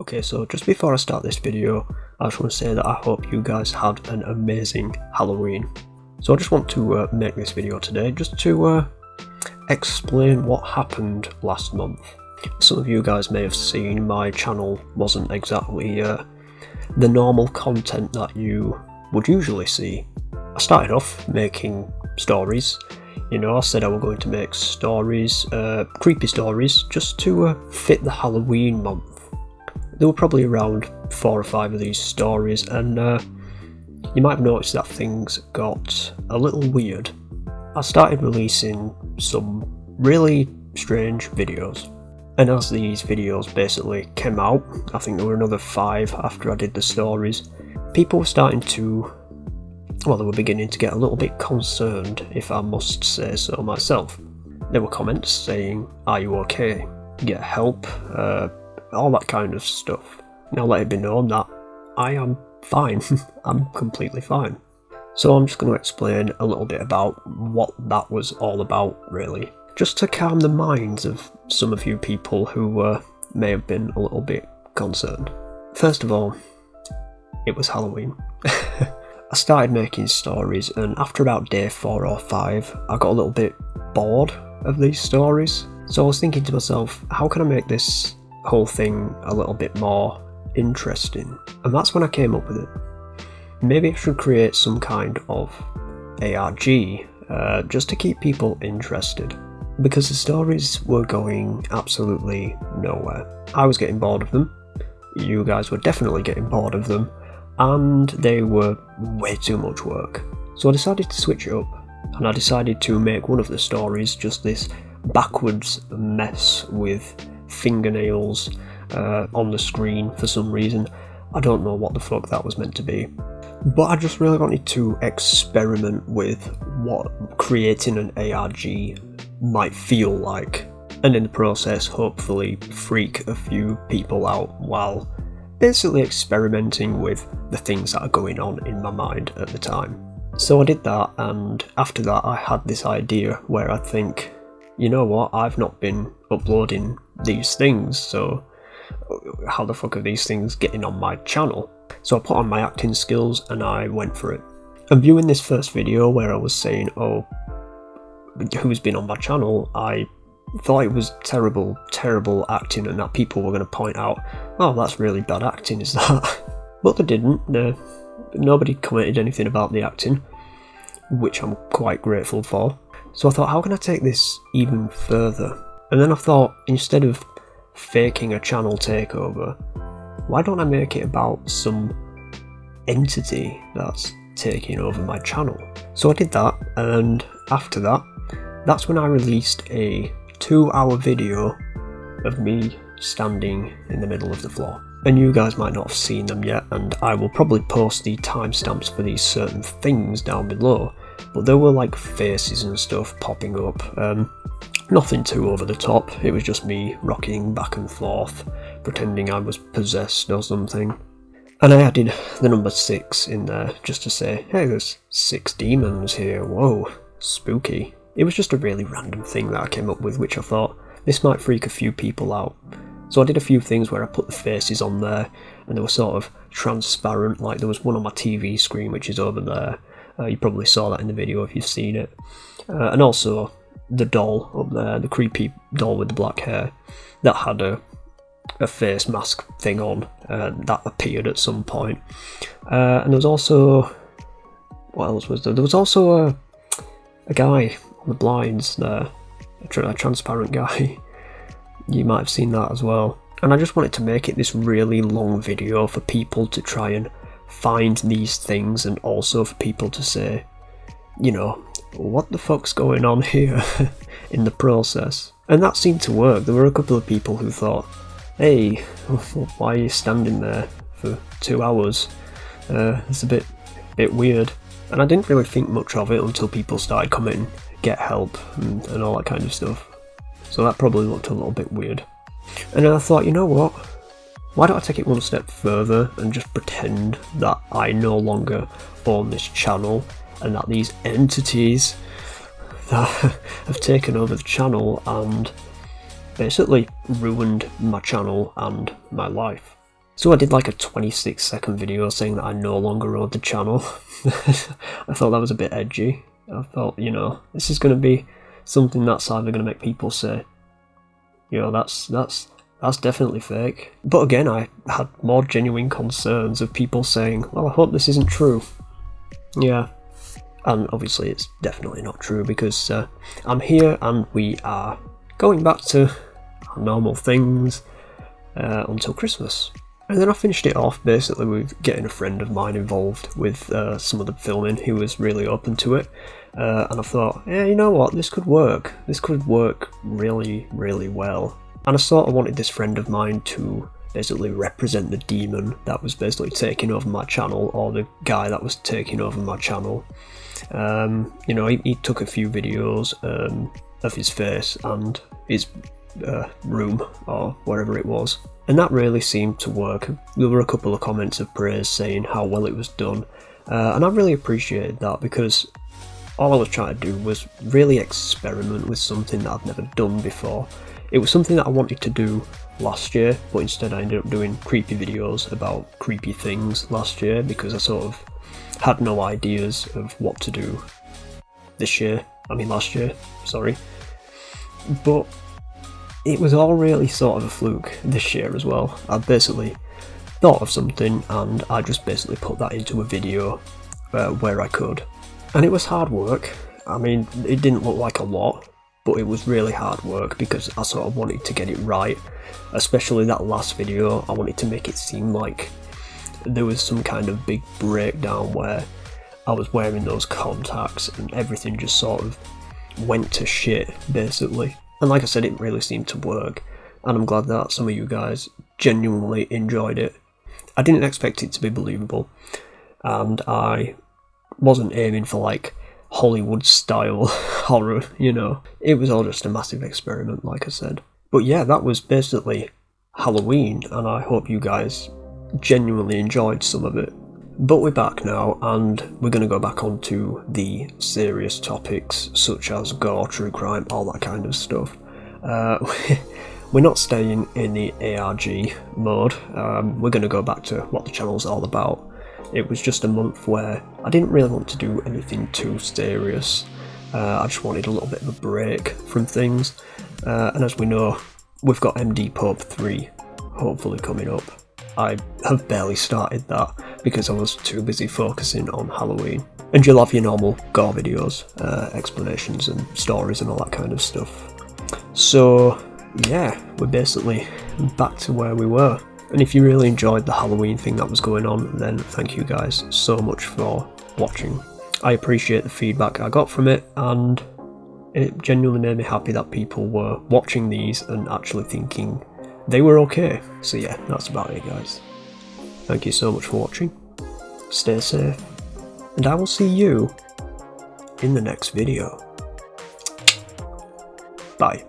Okay, so just before I start this video, I just want to say that I hope you guys had an amazing Halloween. So I just want to make this video today just to explain what happened last month. Some of you guys may have seen my channel wasn't exactly the normal content that you would usually see. I started off making stories. You know, I said I was going to make stories, creepy stories, just to fit the Halloween month. There were probably around 4 or 5 of these stories, and you might have noticed that things got a little weird. I started releasing some really strange videos, and as these videos basically came out, I think there were another 5 after I did the stories, people were starting to, well, they were beginning to get a little bit concerned, if I must say so myself. There were comments saying, "Are you okay? Get help?" All that kind of stuff. Now let it be known that I am fine. I'm completely fine. So I'm just going to explain a little bit about what that was all about, really. Just to calm the minds of some of you people who may have been a little bit concerned. First of all, it was Halloween. I started making stories, and after about day 4 or 5, I got a little bit bored of these stories. So I was thinking to myself, how can I make this whole thing a little bit more interesting? And that's when I came up with it. Maybe I should create some kind of ARG just to keep people interested, because the stories were going absolutely nowhere. I was getting bored of them, you guys were definitely getting bored of them, and they were way too much work. So I decided to switch it up, and I decided to make one of the stories just this backwards mess with fingernails on the screen for some reason. I don't know what the fuck that was meant to be, but I just really wanted to experiment with what creating an ARG might feel like, and in the process hopefully freak a few people out while basically experimenting with the things that are going on in my mind at the time. So I did that, and after that I had this idea where I think, you know what, I've not been uploading these things, so how the fuck are these things getting on my channel? So I put on my acting skills and I went for it. And viewing this first video where I was saying, oh, who's been on my channel, I thought it was terrible acting, and that people were going to point out, oh, that's really bad acting, is that? But they didn't. Nobody commented anything about the acting, which I'm quite grateful for. So I thought, how can I take this even further? And then I thought, instead of faking a channel takeover, why don't I make it about some entity that's taking over my channel? So I did that, and after that, that's when I released a 2-hour video of me standing in the middle of the floor. And you guys might not have seen them yet, and I will probably post the timestamps for these certain things down below, but there were like faces and stuff popping up. Nothing too over the top, it was just me rocking back and forth, pretending I was possessed or something. And I added the number 6 in there just to say, hey, there's 6 demons here, whoa, spooky. It was just a really random thing that I came up with, which I thought, this might freak a few people out. So I did a few things where I put the faces on there, and they were sort of transparent, like there was one on my TV screen which is over there. You probably saw that in the video if you've seen it. And also the doll up there, the creepy doll with the black hair, that had a face mask thing on, that appeared at some point. And there was also, what else was there? There was also a guy on the blinds there, a transparent guy. You might have seen that as well. And I just wanted to make it this really long video for people to try and find these things, and also for people to say, you know, what the fuck's going on here in the process. And that seemed to work. There were a couple of people who thought, hey, why are you standing there for 2 hours? It's a bit weird. And I didn't really think much of it until people started commenting, get help, and all that kind of stuff. So that probably looked a little bit weird. And then I thought, you know what? Why don't I take it one step further and just pretend that I no longer own this channel, and that these entities that have taken over the channel and basically ruined my channel and my life. So I did like a 26-second video saying that I no longer owned the channel. I thought that was a bit edgy. I thought, you know, this is going to be something that's either going to make people say, you know, that's definitely fake. But again, I had more genuine concerns of people saying, well, I hope this isn't true. Yeah, and obviously it's definitely not true, because I'm here and we are going back to normal things until Christmas. And then I finished it off basically with getting a friend of mine involved with some of the filming. He was really open to it, and I thought, yeah, you know what, this could work. This could work really, really well. And I sort of wanted this friend of mine to basically represent the demon that was basically taking over my channel, or the guy that was taking over my channel. You know, he took a few videos of his face and his room, or wherever it was, and that really seemed to work. There were a couple of comments of praise saying how well it was done, and I really appreciated that, because all I was trying to do was really experiment with something that I've never done before. It was something that I wanted to do last year, but instead I ended up doing creepy videos about creepy things last year, because I sort of had no ideas of what to do last year, sorry. But it was all really sort of a fluke this year as well. I basically thought of something and I just basically put that into a video where I could. And it was hard work. I mean, it didn't look like a lot, but it was really hard work, because I sort of wanted to get it right. Especially that last video, I wanted to make it seem like there was some kind of big breakdown where I was wearing those contacts and everything just sort of went to shit, basically. And like I said, it really seemed to work, and I'm glad that some of you guys genuinely enjoyed it. I didn't expect it to be believable, and I wasn't aiming for like Hollywood style horror, you know. It was all just a massive experiment, like I said. But yeah, that was basically Halloween, and I hope you guys genuinely enjoyed some of it. But we're back now, and we're going to go back onto the serious topics such as gore, true crime, all that kind of stuff. We're not staying in the ARG mode. We're going to go back to what the channel's all about. It was just a month where I didn't really want to do anything too serious. I just wanted a little bit of a break from things. And as we know, we've got MD Pub 3 hopefully coming up. I have barely started that because I was too busy focusing on Halloween. And you'll have your normal gore videos, explanations and stories and all that kind of stuff. So yeah, we're basically back to where we were. And if you really enjoyed the Halloween thing that was going on, then thank you guys so much for watching. I appreciate the feedback I got from it, and it genuinely made me happy that people were watching these and actually thinking they were okay. So yeah, that's about it, guys. Thank you so much for watching. Stay safe, and I will see you in the next video. Bye.